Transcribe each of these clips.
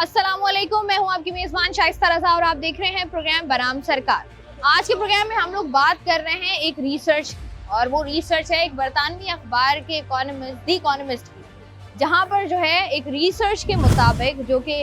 अस्सलामुअलैकुम, मैं हूं आपकी मेजबान शाइस्ता रज़ा और आप देख रहे हैं प्रोग्राम बनाम सरकार। आज के प्रोग्राम में हम लोग बात कर रहे हैं एक रिसर्च, और वो रिसर्च है एक बरतानवी अखबार के इकोनॉमिस्ट द इकोनॉमिस्ट की, जहां पर जो है एक रिसर्च के मुताबिक, जो कि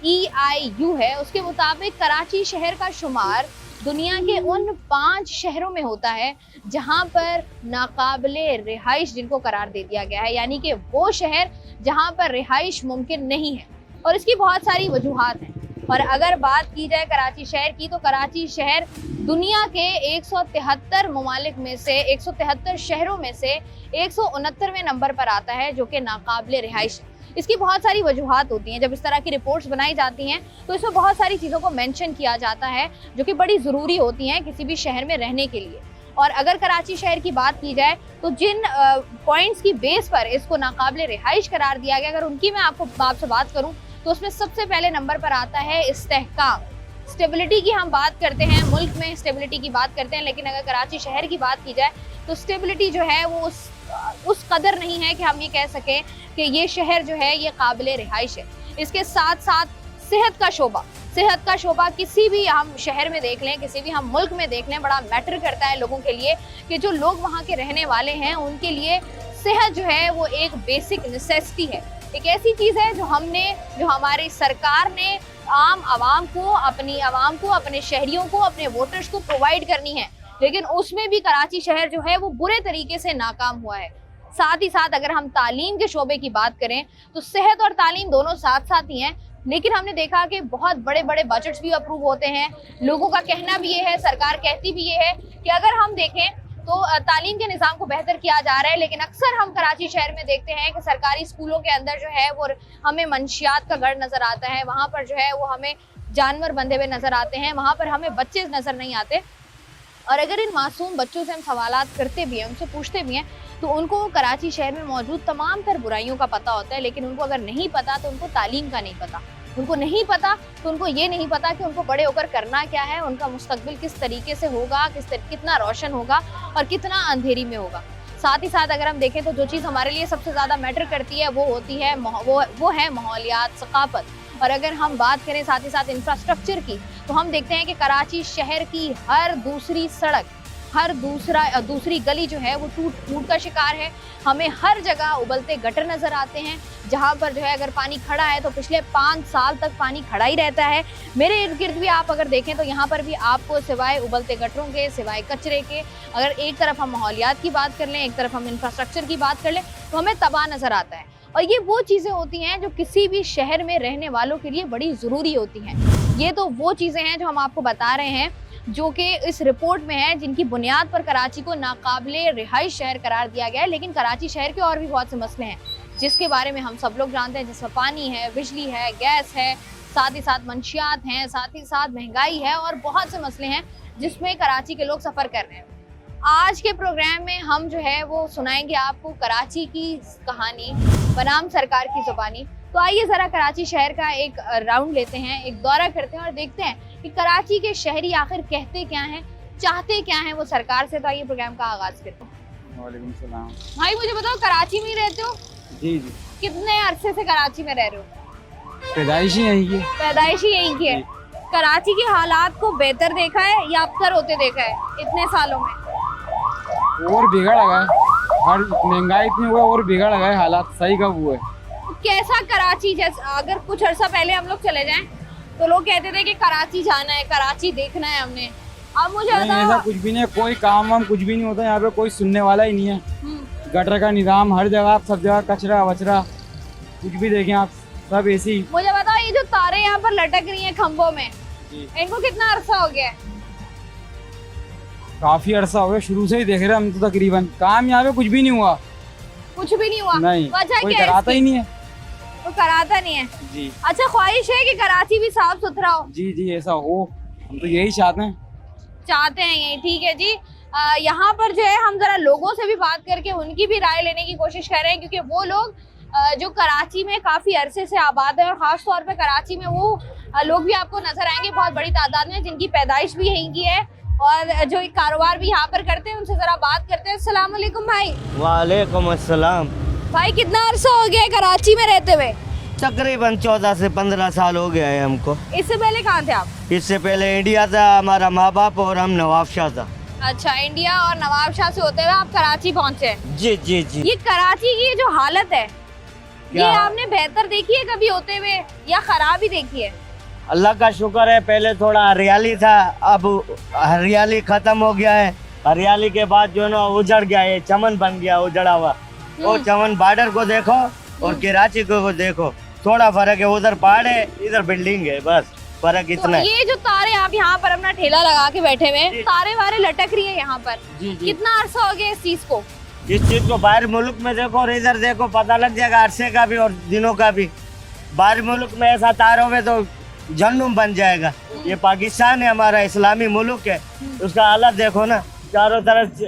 EIU है, उसके मुताबिक कराची शहर का शुमार दुनिया के उन 5 शहरों में होता है जहां पर नाकाबिले रिहाइश जिनको करार दे दिया गया है, यानी कि वो शहर जहां पर रिहाइश मुमकिन नहीं है। और इसकी बहुत सारी वजूहात हैं। और अगर बात की जाए कराची शहर की, तो कराची शहर दुनिया के 173 ममालिक में से 173 शहरों में से 169वें नंबर पर आता है, जो कि नाकाबिले रिहाइश है। इसकी बहुत सारी वजूहात होती हैं। जब इस तरह की रिपोर्ट्स बनाई जाती हैं तो इसमें बहुत सारी चीज़ों को मेंशन किया जाता है जो कि बड़ी ज़रूरी होती हैं किसी भी शहर में रहने के लिए। और अगर कराची शहर की बात की जाए तो जिन पॉइंट्स की बेस पर इसको नाकाबिले रिहाइश करार दिया गया, अगर उनकी मैं आपसे बात करूँ तो उसमें सबसे पहले नंबर पर आता है इस्तेहकाम। स्टेबिलिटी की हम बात करते हैं, मुल्क में स्टेबिलिटी की बात करते हैं, लेकिन अगर कराची शहर की बात की जाए तो स्टेबिलिटी जो है वो उस कदर नहीं है कि हम ये कह सकें कि ये शहर जो है ये काबिले रिहाइश है। इसके साथ साथ सेहत का शोबा किसी भी हम शहर में देख लें, किसी भी हम मुल्क में देख लें, बड़ा मैटर करता है लोगों के लिए कि जो लोग वहाँ के रहने वाले हैं उनके लिए सेहत जो है वो एक बेसिक नेसेसिटी है। एक ऐसी चीज़ है जो हमारी सरकार ने आम आवाम को, अपने शहरियों को, अपने वोटर्स को प्रोवाइड करनी है, लेकिन उसमें भी कराची शहर जो है वो बुरे तरीके से नाकाम हुआ है। साथ ही साथ अगर हम तालीम के शोबे की बात करें तो सेहत और तालीम दोनों साथ साथ ही हैं, लेकिन हमने देखा कि बहुत बड़े बड़े बजट्स भी अप्रूव होते हैं। लोगों का कहना भी ये है, सरकार कहती भी ये है कि अगर हम देखें तो तालीम के निज़ाम को बेहतर किया जा रहा है, लेकिन अक्सर हम कराची शहर में देखते हैं कि सरकारी स्कूलों के अंदर जो है वो हमें मंशियात का गढ़ नज़र आता है, वहाँ पर जो है वो हमें जानवर बंधे हुए नज़र आते हैं, वहाँ पर हमें बच्चे नज़र नहीं आते। और अगर इन मासूम बच्चों से हम सवालात करते भी हैं, उनसे पूछते भी हैं, तो उनको कराची शहर में मौजूद तमाम तर बुराइयों का पता होता है, लेकिन उनको अगर नहीं पता तो उनको तालीम का नहीं पता। उनको नहीं पता तो उनको ये नहीं पता कि उनको बड़े होकर करना क्या है, उनका मुस्तकबिल किस तरीके से होगा, कितना रोशन होगा और कितना अंधेरी में होगा। साथ ही साथ अगर हम देखें तो जो चीज़ हमारे लिए सबसे ज़्यादा मैटर करती है वो होती है वो है माहौलियात, सकाफत। और अगर हम बात करें साथ ही साथ इंफ्रास्ट्रक्चर की, तो हम देखते हैं कि कराची शहर की हर दूसरी सड़क, दूसरी गली जो है वो टूट का शिकार है। हमें हर जगह उबलते गटर नज़र आते हैं, जहाँ पर जो है अगर पानी खड़ा है तो पिछले 5 साल तक पानी खड़ा ही रहता है। मेरे इर्द गिर्द भी आप अगर देखें तो यहाँ पर भी आपको सिवाय उबलते गटरों के, सिवाय कचरे के, अगर एक तरफ हम माहौलियात की बात कर लें, एक तरफ हम इंफ्रास्ट्रक्चर की बात कर लें, तो हमें तबाह नज़र आता है। और ये वो चीज़ें होती हैं जो किसी भी शहर में रहने वालों के लिए बड़ी ज़रूरी होती हैं। ये तो वो चीज़ें हैं जो हम आपको बता रहे हैं, जो कि इस रिपोर्ट में है, जिनकी बुनियाद पर कराची को नाकाबिले रिहाइश शहर करार दिया गया है। लेकिन कराची शहर के और भी बहुत से मसले हैं जिसके बारे में हम सब लोग जानते हैं, जिसमें पानी है, बिजली है, गैस है, साथ ही साथ मंशियात हैं, साथ ही साथ महंगाई है और बहुत से मसले हैं जिसमें कराची के लोग सफ़र कर रहे हैं। आज के प्रोग्राम में हम जो है वो सुनाएंगे आपको कराची की कहानी बनाम सरकार की ज़ुबानी। तो आइए ज़रा कराची शहर का एक राउंड लेते हैं, एक दौरा करते हैं और देखते हैं कि कराची के शहरी आखिर कहते क्या हैं, चाहते क्या हैं वो सरकार से। तो आइए प्रोग्राम का आगाज़ करते हैं। वालेकुम सलाम। भाई मुझे बताओ, कराची में ही रहते हो? जी जी। कितने अरसे से कराची में रह रहे हो? पैदाइश ही यहीं की। पैदाइश ही यहीं की है। कराची के हालात को बेहतर देखा है या अबतर होते देखा है इतने सालों में? और बिगड़ गया है, हर महंगाई इतनी हुआ और बिगड़ गए हालात, सही कब हुए। कैसा कराची, जैसे अगर कुछ अर्सा पहले हम लोग चले जाएं तो लोग कहते थे कि कराची जाना है, कराची देखना है हमने। अब मुझे ऐसा कुछ भी नहीं है, कोई काम वाम कुछ भी नहीं होता यहाँ पे, कोई सुनने वाला ही नहीं है। गटर का निजाम हर जगह, सब जगह कचरा वचरा, कुछ भी देखें आप, सब ऐसी। मुझे बताओ, ये जो तारे यहाँ पर लटक रही हैं खंभों में, इनको कितना अरसा हो गया है? काफी अरसा हो गया, शुरू से ही देख रहे हैं हम तो तकरीबन। काम यहाँ पे कुछ भी नहीं हुआ। कुछ भी नहीं हुआ? नहीं, वजह कोई क्या है? कराता ही नहीं है। तो कराता नहीं है जी। अच्छा, ख्वाहिश है कि कराची भी साफ सुथरा हो? जी जी, ऐसा हो, हम तो यही चाहते हैं यही। ठीक है जी। यहाँ पर जो है हम जरा लोगों से भी बात करके उनकी भी राय लेने की कोशिश कर रहे हैं, क्योंकि वो लोग जो कराची में काफ़ी अरसे से आबाद है, और ख़ास तौर पे कराची में वो लोग भी आपको नज़र आएंगे बहुत बड़ी तादाद में, जिनकी पैदाइश भी यहीं की है और जो एक कारोबार भी यहाँ पर करते हैं। उनसे ज़रा बात करते हैं। अस्सलाम वालेकुम भाई। वालेकुम अस्सलाम। भाई कितना अरसा हो गया है कराची में रहते हुए? तकरीबन 14 से 15 साल हो गया है हमको। इससे पहले कहाँ थे आप? इससे पहले इंडिया था हमारा माँ बाप और हम नवाबशाह था। अच्छा, इंडिया और नवाबशाह से होते हुए आप कराची पहुंचे। जी जी जी। ये कराची की जो हालत है, ये क्या? आपने बेहतर देखी है कभी होते हुए या खराब ही देखी है? अल्लाह का शुक्र है, पहले थोड़ा हरियाली था, अब हरियाली खत्म हो गया है। हरियाली के बाद जो ना उजड़ गया है, चमन बन गया उजड़ा हुआ। वो चमन बॉर्डर को देखो और कराची को देखो, थोड़ा फर्क है। उधर पहाड़ है, इधर बिल्डिंग है, बस फर्क तो इतना है। ये जो तारे आप यहाँ पर अपना ठेला लगा के बैठे हुए हैं, तारे वारे लटक रही है यहाँ पर, जी जी। कितना अरसा हो गया इस चीज को? इस चीज को बाहर मुल्क में देखो और इधर देखो, पता लग जाएगा अरसे का भी और दिनों का भी। बाहर मुल्क में ऐसा तार होवे तो जन्म बन जाएगा। ये पाकिस्तान है हमारा, इस्लामी मुल्क है, उसका हालत देखो ना, चारों तरफ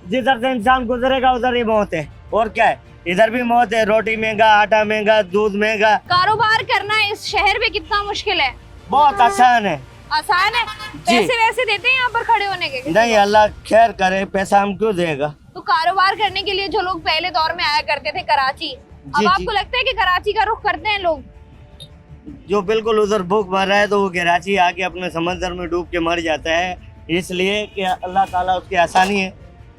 जिधर से इंसान गुजरेगा उधर ही मौत है। और क्या है, इधर भी मौत है। रोटी महंगा, आटा महंगा, दूध महंगा। कारोबार करना इस शहर में कितना मुश्किल है? बहुत आसान है। आसान है? पैसे वैसे देते हैं यहाँ पर खड़े होने के? नहीं, अल्लाह खैर करे, पैसा हम क्यों देगा। तो कारोबार करने के लिए जो लोग पहले दौर में आया करते थे कराची, अब जी, आपको लगता है कि कराची का रुख करते हैं लोग? जो बिल्कुल उधर भूख मर रहा है तो वो कराची आके अपने समंदर में डूब के मर जाता है, इसलिए कि अल्लाह ताला उसकी आसानी है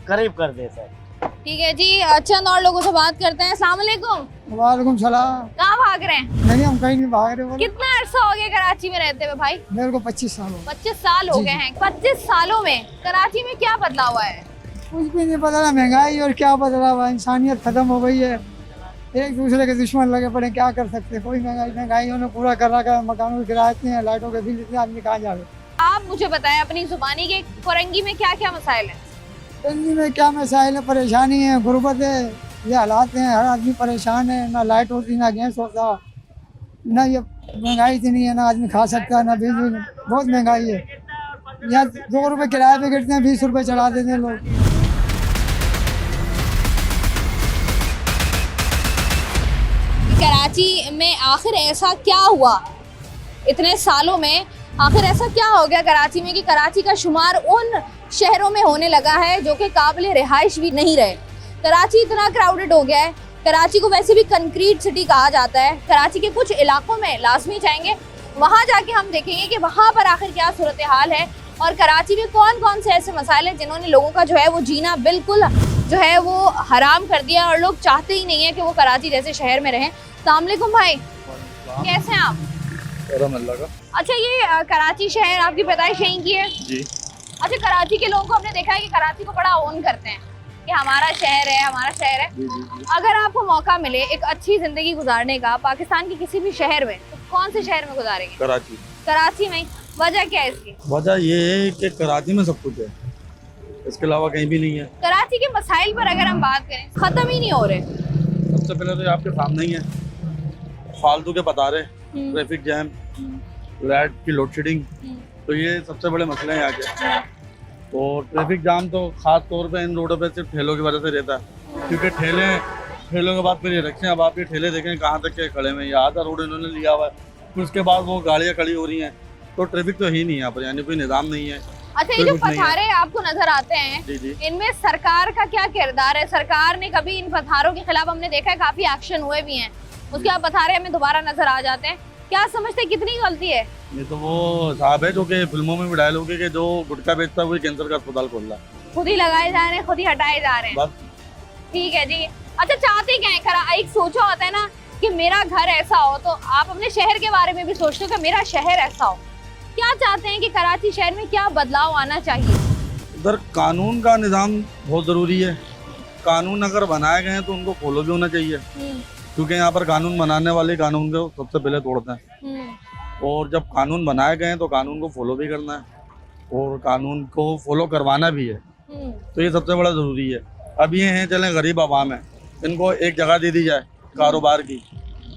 करीब कर देता है। ठीक है जी, चंद और लोगों से बात करते हैं। अस्सलाम वालेकुम। वालेकुम सलाम। कहाँ भाग रहे हैं? नहीं, हम कहीं नहीं भाग रहे। कितना अरसा हो गया कराची में रहते हुए भाई? मेरे को 25 साल हो 25 साल हो जी, गए जी। हैं। 25 सालों में कराची में क्या बदला हुआ है? कुछ भी नहीं बदला, महंगाई और क्या बदला हुआ, इंसानियत खत्म हो गई है। एक दूसरे के दुश्मन लगे पड़े, क्या कर सकते हैं। कोई महंगाई उन्होंने पूरा कर रखा है, मकानों के किराए इतने हैं, लाइटों के बिल इतने, आदमी कहाँ जावे। आप मुझे बताएं अपनी जुबानी के फरंगी में क्या क्या मसाइल हैं? दिल्ली में क्या मसाइल है, परेशानी है, गुर्बत है, ये हालात हैं, हर आदमी परेशान है। ना लाइट होती, ना गैस होता, ना ये महंगाई इतनी है, ना आदमी खा सकता, ना बिजली, बहुत महंगाई है। यहाँ 2 रुपये किराए पे गिरते हैं, 20 रुपये चढ़ा देते हैं लोग। कराची में आखिर ऐसा क्या हुआ इतने सालों में? आखिर ऐसा क्या हो गया कराची में कि कराची का शुमार उन शहरों में होने लगा है जो कि काबिल रिहाइश भी नहीं रहे? कराची इतना क्राउडेड हो गया है। कराची को वैसे भी कंक्रीट सिटी कहा जाता है। कराची के कुछ इलाकों में लाजमी जाएंगे, वहाँ जाके हम देखेंगे कि वहाँ पर आखिर क्या सूरत हाल है और कराची में कौन कौन से ऐसे मसाइल हैं जिन्होंने लोगों का जो है वो जीना बिल्कुल जो है वो हराम कर दिया और लोग चाहते ही नहीं है कि वो कराची जैसे शहर में रहें। अस्सलाम वालेकुम भाई, कैसे हैं आप? अच्छा, ये कराची शहर आपकी पैदाइश यहीं की है? जी। अच्छा, कराची के लोगों को आपने देखा है कि कराची को बड़ा ओन करते हैं कि हमारा शहर है, हमारा शहर है। अगर आपको मौका मिले एक अच्छी जिंदगी गुजारने का पाकिस्तान के किसी भी शहर में, तो कौन से शहर में गुजारेंगे? कराची। कराची में? वजह क्या है इसकी? वजह ये है कि कराची में सब कुछ है, इसके अलावा कहीं भी नहीं है। कराची के मसाइल पर अगर हम बात करें, खत्म ही नहीं हो रहे। सबसे पहले तो ये आपके सामने ही है, फालतू के बता रहे, ट्रैफिक जैम, लाइट की लोड शेडिंग, तो ये सबसे बड़े मसले हैं यहाँ के। और ट्रैफिक जाम तो खास तौर पे इन रोडों पे सिर्फ ठेलों की वजह से रहता है, क्योंकि ठेलों के बाद फिर ये रखे। अब आप ये ठेले देखें कहाँ तक के खड़े में, आधा रोड इन्होंने लिया हुआ है, फिर उसके बाद वो गाड़ियाँ खड़ी हो रही हैं, तो ट्रैफिक तो ही नहीं है यहाँ पर, यानी कोई निज़ाम नहीं है। अच्छा, ये जो पथारे आपको नजर आते हैं, जी जी। इनमें सरकार का क्या किरदार है? सरकार ने कभी इन पथारों के खिलाफ, हमने देखा है काफी एक्शन हुए भी हैं, उसके बाद पथारे हमें दोबारा नजर आ जाते हैं। क्या समझते हैं कितनी गलती है? ये तो वो साहब है जो कि फिल्मों में भी डायलॉग है कि जो गुटखा बेचता है वही कैंसर का अस्पताल खोल रहा है। खुद ही लगाए जा रहे हैं, खुद ही हटाए जा रहे हैं। बस। ठीक है जी। अच्छा, चाहते क्या है? खरा एक सोचा होता है ना कि मेरा घर ऐसा हो, तो आप अपने शहर के बारे में भी सोचते हो कि मेरा शहर ऐसा हो। क्या चाहते हैं कि कराची शहर में क्या बदलाव आना चाहिए? उधर कानून का निज़ाम बहुत ज़रूरी है। कानून अगर बनाए गए हैं तो उनको फॉलो भी होना चाहिए, क्योंकि यहाँ पर कानून बनाने वाले कानून को सबसे पहले तोड़ते हैं। और जब कानून बनाए गए हैं तो कानून को फॉलो भी करना है और कानून को फॉलो करवाना भी है, तो ये सबसे बड़ा ज़रूरी है। अब ये हैं, चलें गरीब आवाम है, इनको एक जगह दे दी जाए कारोबार की,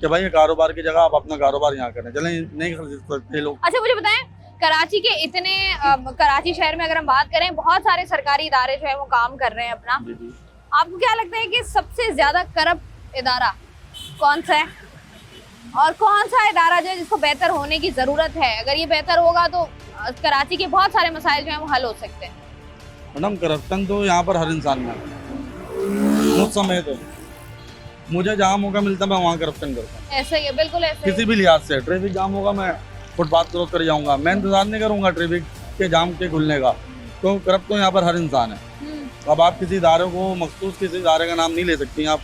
कि भाई ये कारोबार की जगह आप अपना कारोबार यहाँ करें, चलें नहीं कर सकते लोग। अच्छा, मुझे बताएं, कराची के इतने कराची शहर में अगर हम बात करें, बहुत सारे सरकारी इदारे जो है वो काम कर रहे हैं अपना। जी जी। आपको क्या लगता है कि सबसे ज्यादा करप्ट इदारा कौन सा है और कौन सा इदारा जो है जिसको बेहतर होने की जरूरत है? अगर ये बेहतर होगा तो कराची के बहुत सारे मसाइल जो है वो हल हो सकते हैं। मैडम, करप्शन तो यहाँ पर हर इंसान में है, मुझ समय तो मुझे जहाँ मौका मिलता है मैं वहाँ करप्शन करता हूँ, ऐसा ही है, बिल्कुल ऐसा ही किसी भी लिहाज से। ट्रैफिक जाम होगा मैं फुटपाथ क्रॉस कर जाऊंगा, मैं इंतजार नहीं करूंगा ट्रैफिक के जाम के खुलने का। तो करप्ट तो यहाँ पर हर इंसान है। अब आप किसी इदारे को मखसूस किसी इदारे का नाम नहीं ले सकती आप,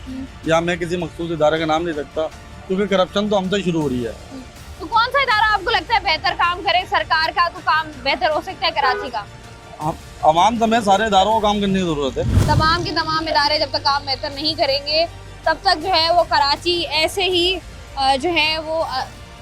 या मैं किसी मखसूस इदारे का नाम ले सकता, क्योंकि करप्शन तो हमसे शुरू हो रही है। तो कौन सा इदारा आपको लगता है बेहतर काम करे? सरकार का तो काम बेहतर हो सकता है कराची का? आवाम समेत सारे इदारों को काम करने की जरूरत है। तमाम के तमाम इदारे जब तक काम बेहतर नहीं करेंगे तब तक जो है वो कराची ऐसे ही जो है वो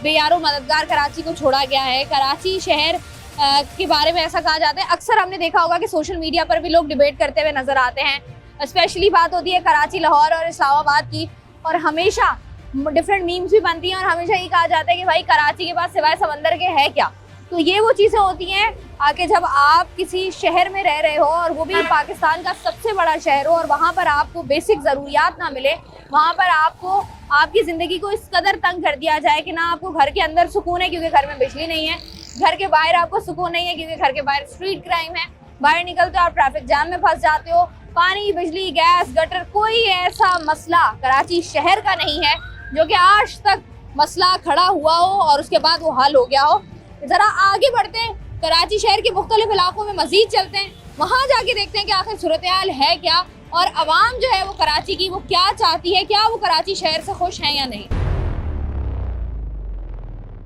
बेयारो मददगार कराची को छोड़ा गया है। कराची शहर के बारे में ऐसा कहा जाता है, अक्सर हमने देखा होगा कि सोशल मीडिया पर भी लोग डिबेट करते हुए नजर आते हैं। स्पेशली बात होती है कराची, लाहौर और इस्लामाबाद की, और हमेशा डिफरेंट मीम्स भी बनती हैं और हमेशा ये कहा जाता है कि भाई कराची के पास सिवाय समंदर के है क्या। तो ये वो चीज़ें होती हैं आके जब आप किसी शहर में रह रहे हो और वो भी पाकिस्तान का सबसे बड़ा शहर हो और वहाँ पर आपको बेसिक ज़रूरियात ना मिले, वहाँ पर आपको आपकी ज़िंदगी को इस कदर तंग कर दिया जाए कि ना आपको घर के अंदर सुकून है क्योंकि घर में बिजली नहीं है, घर के बाहर आपको सुकून नहीं है क्योंकि घर के बाहर स्ट्रीट क्राइम है, बाहर निकलते हो आप ट्रैफिक जाम में फंस जाते हो, पानी, बिजली, गैस, गटर, कोई ऐसा मसला कराची शहर का नहीं है जो कि आज तक मसला खड़ा हुआ हो और उसके बाद वो हल हो गया हो। जरा आगे बढ़ते हैं, कराची शहर के मुख्तलिफ इलाकों में मजीद चलते हैं, वहाँ जाके देखते हैं कि आखिर सूरत हाल है क्या और आवाम जो है वो कराची की वो क्या चाहती है, क्या वो कराची शहर से खुश हैं या नहीं।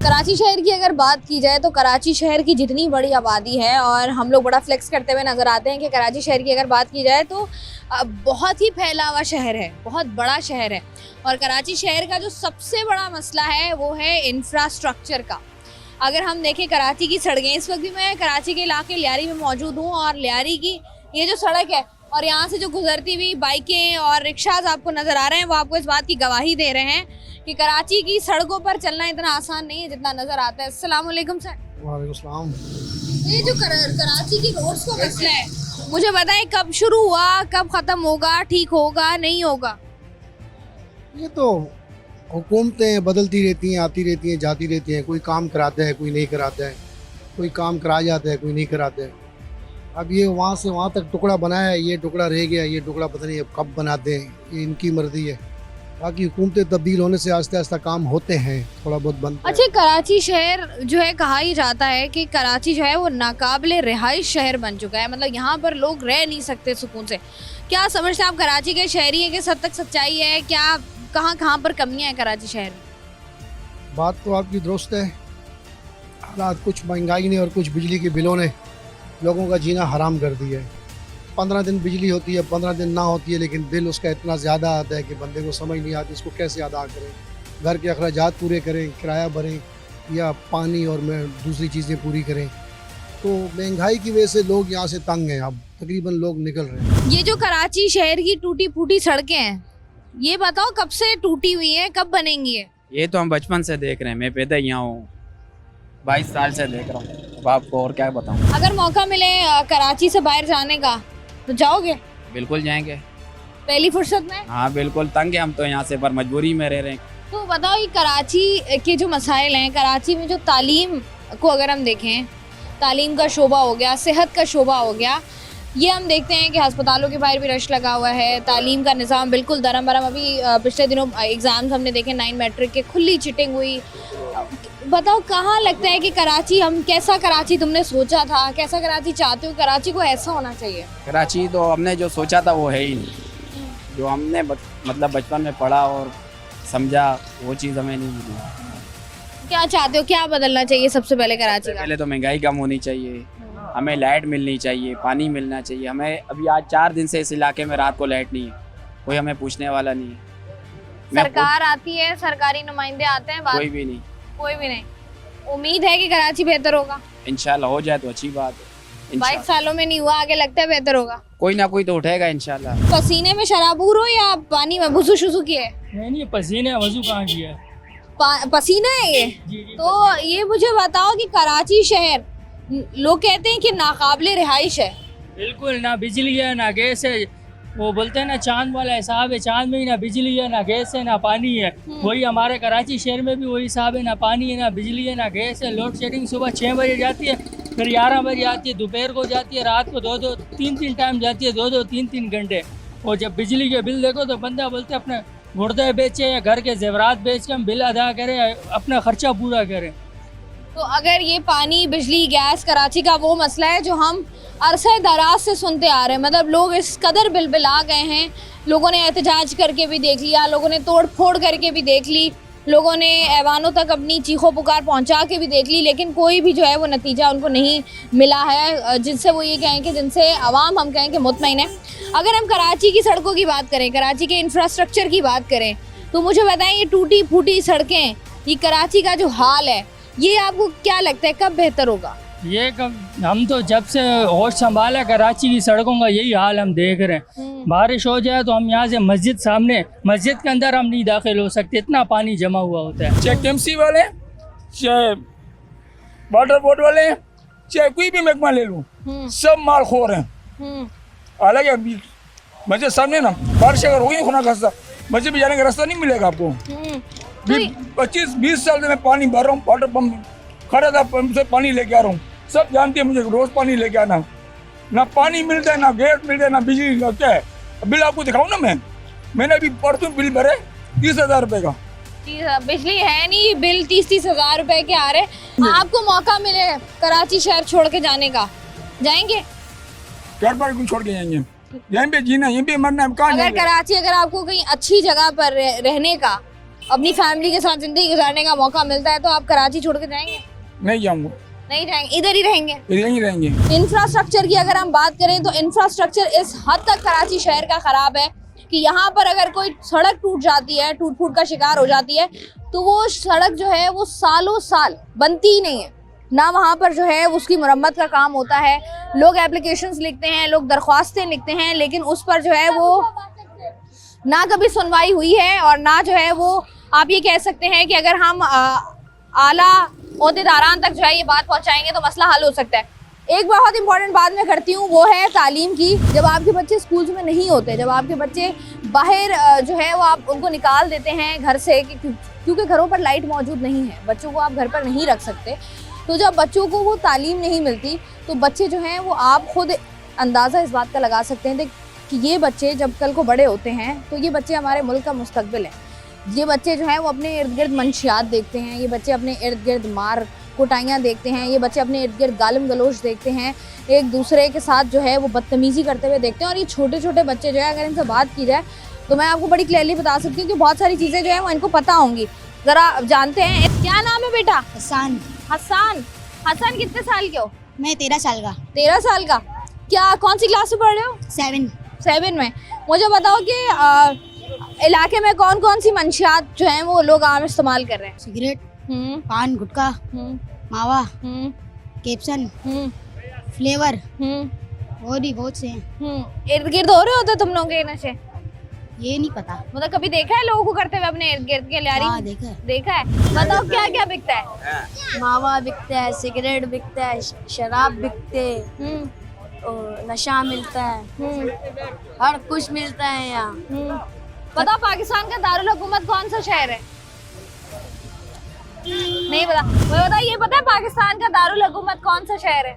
कराची शहर की अगर बात की जाए तो कराची शहर की जितनी बड़ी आबादी है और हम लोग बड़ा फ्लेक्स करते हुए नज़र आते हैं कि कराची शहर की अगर बात की जाए तो बहुत ही फैला हुआ शहर है, बहुत बड़ा शहर है। और कराची शहर का जो सबसे बड़ा मसला है वो है इंफ्रास्ट्रक्चर का। अगर हम देखें कराची की सड़कें, इस वक्त भी मैं कराची के इलाके लियारी में मौजूद हूँ और लियारी की ये जो सड़क है और यहाँ से जो गुजरती हुई बाइकें और रिक्शाज आपको नज़र आ रहे हैं वो आपको इस बात की गवाही दे रहे हैं कि कराची की सड़कों पर चलना इतना आसान नहीं है जितना नज़र आता है। अस्सलाम वालेकुम सर। वालेकुम सलाम। ये जो कराची की रोड्स का मसला है, मुझे बताएं कब शुरू हुआ, कब ख़त्म होगा, ठीक होगा, नहीं होगा? ये तो हुकूमतें बदलती रहती हैं, आती रहती हैं, जाती रहती हैं, कोई काम कराता है, कोई नहीं कराता है, कोई काम करा जाता है, कोई नहीं कराता है। अब ये वहाँ से वहाँ तक टुकड़ा बनाया है, ये टुकड़ा रह गया, ये टुकड़ा पता नहीं अब कब बनाते हैं, ये इनकी मर्जी है। बाकी हुकूमतें तब्दील होने से आस्ते आस्ते काम होते हैं, थोड़ा बहुत बनता है। अच्छा, कराची शहर जो है कहा ही जाता है कि कराची जो है वो नाकाबिले रिहाइश शहर बन चुका है, मतलब यहाँ पर लोग रह नहीं सकते सुकून से। क्या समझते हैं आप, कराची के शहरी हैं, किस हद तक सच्चाई है, क्या कहाँ कहाँ पर कमियाँ हैं कराची शहर में? बात तो आपकी दुरुस्त है, हालात कुछ महंगाई ने और कुछ बिजली के बिलों ने लोगों का जीना हराम कर दिया है। 15 दिन बिजली होती है, 15 दिन ना होती है, लेकिन बिल उसका इतना ज़्यादा आता है कि बंदे को समझ नहीं आती इसको कैसे अदा करें, घर के अखराजात पूरे करें, किराया भरें या पानी और दूसरी चीज़ें पूरी करें। तो महंगाई की वजह से लोग यहाँ से तंग हैं, अब तकरीबन लोग निकल रहे हैं। ये जो कराची शहर की टूटी फूटी सड़कें हैं, ये बताओ कब से टूटी हुई हैं, कब बनेंगी है? ये तो हम बचपन से देख रहे हैं, मैं पैदा यहाँ हूँ, 22 साल से देख रहा हूँ, अब आपको और क्या बताऊँ। अगर मौका मिले कराची से बाहर जाने का तो जाओगे? बिल्कुल जाएंगे, पहली फुर्सत में? हाँ बिल्कुल, तंग है हम तो यहाँ से, पर मजबूरी में रह रहे हैं। तो बताओ, ये कराची के जो मसाइल हैं, कराची में जो तालीम को अगर हम देखें, तालीम का शोबा हो गया, सेहत का शोबा हो गया, ये हम देखते हैं कि अस्पतालों के बाहर भी रश लगा हुआ है, तालीम का निज़ाम बिल्कुल दरम बरम। अभी पिछले दिनों एग्ज़ाम्स हमने देखे 9 मैट्रिक के, खुली चिटिंग हुई। बताओ कहाँ लगता है कि कराची, हम कैसा कराची तुमने सोचा था, कैसा कराची चाहते हो? कराची को ऐसा होना चाहिए। कराची तो हमने जो सोचा था वो है ही नहीं, जो हमने मतलब बचपन में पढ़ा और समझा वो चीज़ हमें नहीं मिली। क्या चाहते हो, क्या बदलना चाहिए सबसे पहले कराची का? पहले तो महंगाई कम होनी चाहिए, हमें लाइट मिलनी चाहिए, पानी मिलना चाहिए। हमें अभी आज 4 दिन से इस इलाके में रात को लाइट नहीं है, कोई हमें पूछने वाला नहीं है। सरकार आती है, सरकारी नुमाइंदे आते हैं, कोई भी नहीं, कोई भी नहीं। उम्मीद है कि कराची बेहतर होगा, इंशाल्लाह हो जाए तो अच्छी बात है। 22 सालों में नहीं हुआ, आगे लगता है बेहतर होगा। कोई ना कोई तो उठेगा इंशाल्लाह। पसीने में शराबूर हो या पानी में वुज़ू शुज़ू किए? नहीं, पसीने वजू कहाँ किया है? पसीना है ये? तो ये मुझे बताओ कि कराची शहर, लोग कहते हैं कि नाकाबिले रिहाइश है। बिल्कुल, ना बिजली है ना गैस है, वो बोलते हैं ना चांद वाला हिसाब है, चांद में ही ना बिजली है ना गैस है ना पानी है। वही हमारे कराची शहर में भी वही हिसाब है, ना पानी है ना बिजली है ना गैस है। लोड शेडिंग सुबह 6 बजे जाती है, फिर 11 बजे आती है, दोपहर को जाती है, रात को 2-2 3-3 टाइम जाती है, 2-2 3-3 घंटे। और जब बिजली के बिल देखो तो बंदा बोलते अपने गुर्दे बेचें या घर के जेवरात बेच के हम बिल अदा करें, अपना खर्चा पूरा करें। तो अगर ये पानी, बिजली, गैस, कराची का वो मसला है जो हम अरसे दराज से सुनते आ रहे हैं, मतलब लोग इस कदर बिलबिला गए हैं, लोगों ने एहतजाज करके भी देख लिया, लोगों ने तोड़ फोड़ करके भी देख ली, लोगों ने ऐवानों तक अपनी चीखों पुकार पहुंचा के भी देख ली, लेकिन कोई भी जो है वो नतीजा उनको नहीं मिला है जिनसे वो ये कहें कि जिनसे आवाम हम कहें कि मुतमईन है। अगर हम कराची की सड़कों की बात करें, कराची के इंफ्रास्ट्रक्चर की बात करें, तो मुझे बताएं ये टूटी फूटी सड़कें, ये कराची का जो हाल है, ये आपको क्या लगता है कब बेहतर होगा? ये हम तो जब से होश संभाला कराची की सड़कों का यही हाल हम देख रहे हैं। बारिश हो जाए तो हम यहाँ से मस्जिद सामने, मस्जिद के अंदर हम नहीं दाखिल हो सकते, इतना पानी जमा हुआ होता है। चाहे केएमसी वाले, चाहे वाटर बोर्ड वाले, चाहे कोई भी महकमा ले लूँ, सब माल खोर हैं। हालांकि अभी मस्जिद सामने ना बारिश अगर होगी खुदा खासा मस्जिद में जाने का रास्ता नहीं मिलेगा आपको। 25-20 साल से मैं पानी भर रहा हूँ, वाटर पंप खड़ा था, पंप से पानी लेके आ रहा हूँ, सब जानते हैं मुझे रोज पानी लेके आना, ना पानी मिलता है, ना गैस मिलता है, ना बिजली का क्या है। बिल आपको दिखाऊँ ना, मैंने अभी परसों बिल भरे 30,000 रुपए का। बिजली है नहीं, बिल 30-30 हजार रुपए के आ रहे हैं। आपको मौका मिले कराची शहर छोड़ के जाने का, जाएंगे? घर पर क्यों छोड़ के जाएंगे? यहीं पे जीना, यहीं पे मरना है, कहाँ अगर जाएंगे? कराची, अगर आपको कहीं अच्छी जगह पर रहने का, अपनी फैमिली के साथ जिंदगी गुजारने का मौका मिलता है, तो आप कराची छोड़ के जाएंगे? नहीं जाऊंगा। नहीं जाएंगे, इधर ही रहेंगे? इधर ही रहेंगे। इंफ्रास्ट्रक्चर की अगर हम बात करें तो इंफ्रास्ट्रक्चर इस हद तक कराची शहर का खराब है कि यहाँ पर अगर कोई सड़क टूट जाती है, टूट फूट का शिकार हो जाती है, तो वो सड़क जो है वो सालों साल बनती ही नहीं है, ना वहाँ पर जो है उसकी मुरम्मत का काम होता है। लोग एप्लीकेशंस लिखते हैं, लोग दरख्वास्तें लिखते हैं, लेकिन उस पर जो है वो ना कभी सुनवाई हुई है, और ना जो है वो आप ये कह सकते हैं कि अगर हम आला ओहदेदारान तक जो है ये बात पहुंचाएंगे तो मसला हल हो सकता है। एक बहुत इंपॉर्टेंट बात मैं करती हूँ, वो है तालीम की। जब आपके बच्चे स्कूल्स में नहीं होते, जब आपके बच्चे बाहर जो है वो आप उनको निकाल देते हैं घर से, क्योंकि घरों पर लाइट मौजूद नहीं है, बच्चों को आप घर पर नहीं रख सकते, तो जब बच्चों को वो तालीम नहीं मिलती तो बच्चे जो हैं वो आप खुद अंदाज़ा इस बात का लगा सकते हैं कि ये बच्चे जब कल को बड़े होते हैं तो ये बच्चे हमारे मुल्क का मुस्तकबिल है। ये बच्चे जो हैं वो अपने इर्द गिर्द मंशियात देखते हैं, ये बच्चे अपने इर्द गिर्द मार कुटाइयाँ देखते हैं, ये बच्चे अपने इर्द गिर्द गालिम गलोच देखते हैं, एक दूसरे के साथ जो है वो बदतमीज़ी करते हुए देखते हैं। और ये छोटे छोटे बच्चे जो है, अगर इनसे बात की जाए तो मैं आपको बड़ी क्लियरली बता सकती हूँ कि बहुत सारी चीज़ें जो है वो इनको पता होंगी। ज़रा जानते हैं, क्या नाम है बेटा? हसन। हसन। हसन कितने साल के हो? मैं 13 साल का। 13 साल का? क्या कौन सी क्लास में पढ़ रहे हो? 7 में। मुझे बताओ कि इलाके में कौन कौन सी मंशियात जो हैं वो लोग आम इस्तेमाल कर रहे हैं? सिगरेट, पान, गुटखा, मावा, कैप्सन, फ्लेवर, और भी बहुत से हैं। इर्द गिर्द हो रहे होते तुम लोगों के नशे? ये नहीं पता। मतलब कभी देखा है लोगों को करते हुए अपने इर्द गिर्द के लियारी? हाँ, देखा है। देखा है? बताओ क्या क्या बिकता है? मावा बिकता है, सिगरेट बिकता है, शराब बिकते, और नशा मिलता है, हर कुछ मिलता है यहाँ। पता पाकिस्तान का दारुल हुकूमत कौन सा शहर है? नहीं पता? मुझे बता, ये पता है पाकिस्तान का दारुल हुकूमत कौन सा शहर है?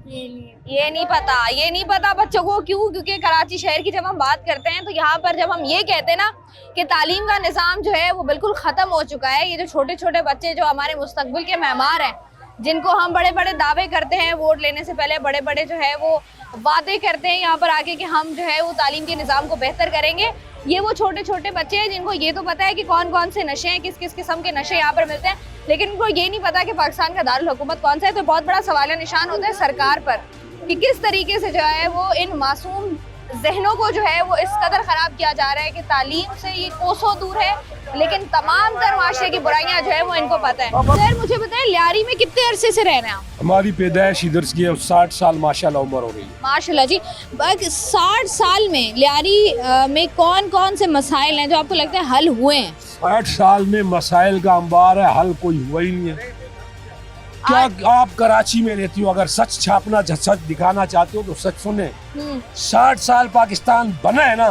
ये नहीं पता। ये नहीं पता बच्चों को। क्यों? क्योंकि कराची शहर की जब हम बात करते हैं तो यहाँ पर जब हम ये कहते हैं ना कि तालीम का निज़ाम जो है वो बिल्कुल ख़त्म हो चुका है, ये जो छोटे छोटे बच्चे जो हमारे मुस्तकबिल के मेहमान हैं, जिनको हम बड़े बड़े दावे करते हैं, वोट लेने से पहले बड़े बड़े जो है वो वादे करते हैं यहाँ पर आके कि हम जो है वो तालीम के निज़ाम को बेहतर करेंगे, ये वो छोटे छोटे बच्चे हैं जिनको ये तो पता है कि कौन कौन से नशे हैं, किस किस किस्म के नशे यहाँ पर मिलते हैं, लेकिन उनको ये नहीं पता कि पाकिस्तान का दारुल हुकूमत कौन सा है। तो बहुत बड़ा सवाल निशान होता है सरकार पर कि किस तरीके से जो है वो इन मासूम जहनों को जो है वो इस कदर ख़राब किया जा रहा है कि तालीम से ये कोसों दूर है, लेकिन तमाम तर माशरे की बुराइयां जो है वो इनको पता है। सर मुझे बताएं, लियारी में कितने अरसे से रह रहे हैं आप? हमारी पैदाइश इधर की है, 60 साल माशाल्लाह उम्र हो रही है। माशाल्लाह जी। 60 साल में लियारी में कौन कौन से मसाइल हैं जो आपको लगता है हल हुए हैं? 60 साल में मसाइल का अंबार है, हल कोई हुआ ही नहीं है। क्या आप कराची में रहती हो, अगर सच छापना, सच दिखाना चाहते हो तो सच सुने। 60 साल पाकिस्तान बना है ना,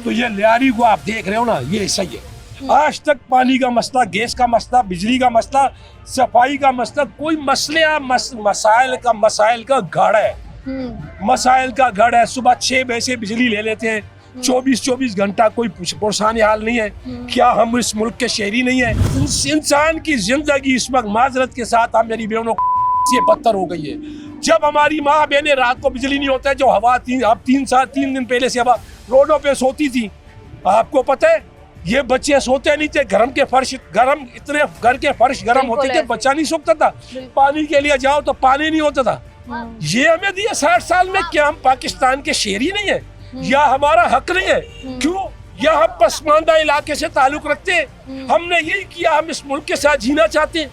तो ये लियारी को आप देख रहे हो ना, ये सही है। आज तक पानी का मसला, गैस का मसला, बिजली का मसला, सफाई का मसला, कोई मसले मसाइल का गढ़ है। मसाइल का गढ़ है। सुबह 6 बजे से बिजली ले लेते हैं, 24-24 घंटा कोई परेशानी हाल नहीं है। क्या हम इस मुल्क के शहरी नहीं है? इंसान की जिंदगी इस वक्त माजरत के साथ हम मेरी बहनों से बदतर हो गई है। जब हमारी माँ बहनें रात को बिजली नहीं होता है, जो हवा 3 दिन पहले से हवा रोडों पे सोती थी, आपको पता है ये बच्चे सोते नहीं थे, घर के फर्श गर्म होते थे, बच्चा नहीं सोता था। पानी के लिए जाओ तो पानी नहीं होता था। ये हमें दिया 60 साल में। क्या हम पाकिस्तान के शहरी नहीं है? या हमारा हक नहीं है? क्यों? या हम पसमानदा इलाके से ताल्लुक रखते हैं? हमने यही किया, हम इस मुल्क के साथ जीना चाहते हैं,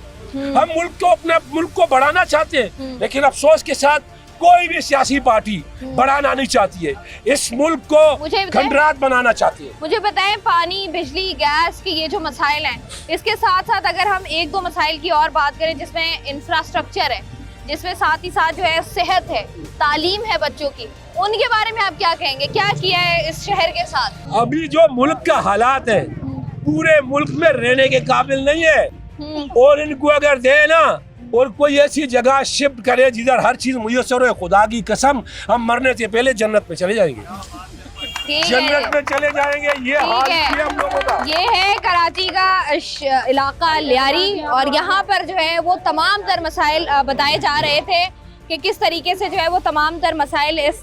हम अपने मुल्क को बढ़ाना चाहते हैं, लेकिन अफसोस के साथ कोई भी सियासी पार्टी बढ़ाना नहीं चाहती है, इस मुल्क को खंडरात बनाना चाहती है। मुझे बताएं, पानी, बिजली, गैस के ये जो मसाइल हैं, इसके साथ साथ अगर हम 1-2 मसाइल की और बात करें जिसमें इंफ्रास्ट्रक्चर है, जिसमें साथ ही साथ जो है सेहत है, तालीम है बच्चों की, उनके बारे में आप क्या कहेंगे? क्या किया है इस शहर के साथ? अभी जो मुल्क का हालात है पूरे मुल्क में रहने के काबिल नहीं है, और इनको अगर दे ना और कोई ऐसी जगह शिफ्ट करे जिधर हर चीज मुयस्सर हो, खुदा की कसम हम मरने से पहले जन्नत में चले जाएंगे, जन्नत में चले जाएंगे। ये हाल है हम लोगों का। ये है कराची का इलाका लियारी, और यहाँ पर जो है वो तमाम तर मसाइल बताए जा रहे थे कि किस तरीके से जो है वो तमाम तर मसाइल इस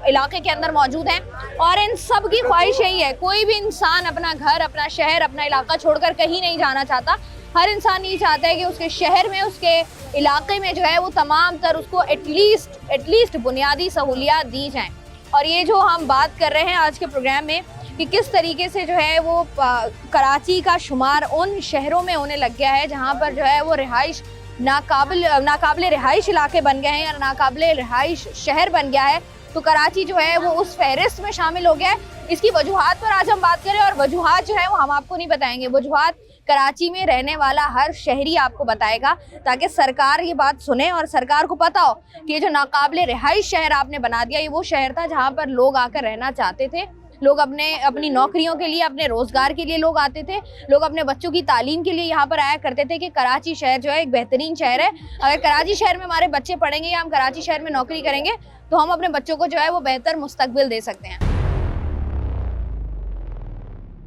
इलाके के अंदर मौजूद हैं, और इन सब की ख्वाहिश यही है, कोई भी इंसान अपना घर, अपना शहर, अपना इलाका छोड़कर कहीं नहीं जाना चाहता। हर इंसान ये चाहता है कि उसके शहर में, उसके इलाके में जो है वो तमाम तर उसको एटलीस्ट बुनियादी सहूलियात दी जाएं। और ये जो हम बात कर रहे हैं आज के प्रोग्राम में कि किस तरीके से जो है वो कराची का शुमार उन शहरों में होने लग गया है जहाँ पर जो है वो रिहाइश नाकाबिले रिहाइश इलाके बन गए हैं, या नाकाबिले रिहाइश शहर बन गया है। तो कराची जो है वो उस फहरिस्त में शामिल हो गया है। इसकी वजूहात पर आज हम बात करें, और वजूहात जो है वो हम आपको नहीं बताएंगे, वजूहात कराची में रहने वाला हर शहरी आपको बताएगा, ताकि सरकार ये बात सुने और सरकार को पता हो कि ये जो नाकाबिले रिहाइश शहर आपने बना दिया, ये वो शहर था जहाँ पर लोग आकर रहना चाहते थे। लोग अपनी नौकरियों के लिए, अपने रोजगार के लिए लोग आते थे, लोग अपने बच्चों की तालीम के लिए यहाँ पर आया करते थे कि कराची शहर जो है एक बेहतरीन शहर है। अगर कराची शहर में हमारे बच्चे पढ़ेंगे या हम कराची शहर में नौकरी करेंगे तो हम अपने बच्चों को जो है वो बेहतर मुस्तकबिल दे सकते हैं।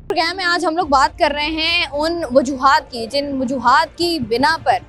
प्रोग्राम में आज हम लोग बात कर रहे हैं उन वजूहात की, जिन वजूहात की बिना पर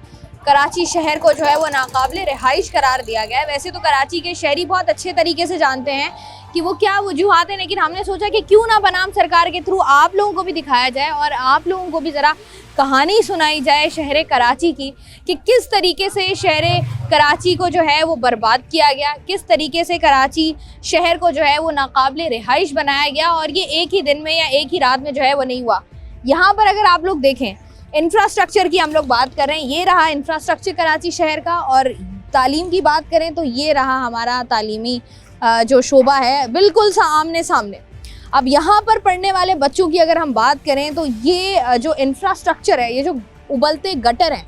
कराची शहर को जो है वो नाकाबिले रिहाइश करार दिया गया है। वैसे तो कराची के शहरी बहुत अच्छे तरीके से जानते हैं कि वो क्या वजूहात हैं, लेकिन हमने सोचा कि क्यों ना बनाम सरकार के थ्रू आप लोगों को भी दिखाया जाए और आप लोगों को भी ज़रा कहानी सुनाई जाए शहर कराची की, कि किस तरीके से शहर कराची को जो है वो बर्बाद किया गया, किस तरीके से कराची शहर को जो है वो नाकाबिले रिहाइश बनाया गया, और ये एक ही दिन में या एक ही रात में जो है वो नहीं हुआ। यहाँ पर अगर आप लोग देखें, इंफ्रास्ट्रक्चर की हम लोग बात कर रहे हैं, ये रहा इंफ्रास्ट्रक्चर कराची शहर का, और तालीम की बात करें तो ये रहा हमारा तालीमी जो शोबा है, बिल्कुल आमने सामने। अब यहाँ पर पढ़ने वाले बच्चों की अगर हम बात करें तो ये जो इंफ्रास्ट्रक्चर है, ये जो उबलते गटर हैं,